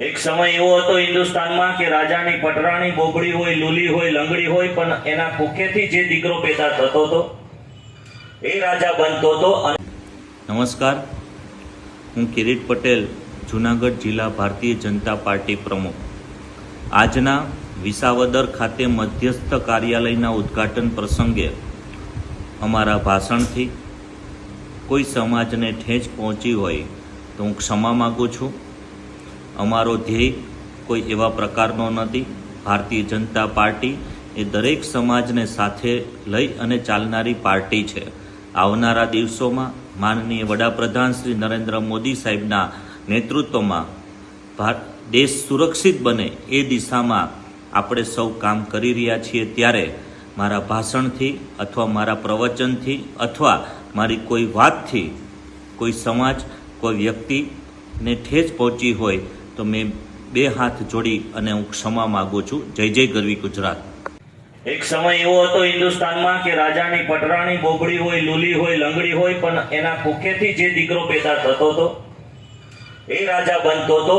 એક સમય એવો હતો હિન્દુસ્તાનમાં કે રાજાની પટરાણી બોબડી હોય, લૂલી હોય, લંગડી હોય, પણ એના કુખેથી જે દીકરો પેદા થતો હતો એ રાજા બનતો હતો. નમસ્કાર, હું કિરીટ પટેલ, જૂનાગઢ જિલ્લા ભારતીય જનતા પાર્ટી પ્રમુખ. આજના વિસાવદર ખાતે મધ્યસ્થ કાર્યાલયના ઉદ્ઘાટન પ્રસંગે અમારા ભાષણથી કોઈ સમાજને ઠેંચ પહોંચી હોય તો હું ક્ષમા માગું છું. અમારો ધ્યેય કોઈ એવા પ્રકારનો નથી. ભારતીય જનતા પાર્ટી એ દરેક સમાજને સાથે લઈ અને ચાલનારી પાર્ટી છે. આવનારા દિવસોમાં માનનીય વડાપ્રધાન શ્રી નરેન્દ્ર મોદી સાહેબના નેતૃત્વમાં દેશ સુરક્ષિત બને એ દિશામાં આપણે સૌ કામ કરી રહ્યા છીએ. ત્યારે મારા ભાષણથી અથવા મારા પ્રવચનથી અથવા મારી કોઈ વાતથી કોઈ સમાજ, કોઈ વ્યક્તિને ઠેચ પહોંચી હોય તો મેં બે હાથ જોડી અને હું ક્ષમા માગું છું. જય જય ગરવી ગુજરાત. એક સમય એવો હતો હિન્દુસ્તાનમાં કે રાજાની પટરાણી બોબડી હોય, લૂલી હોય, લંગડી હોય, પણ એના કુખેથી જે દીકરો પેદા થતો હતો એ રાજા બનતો હતો.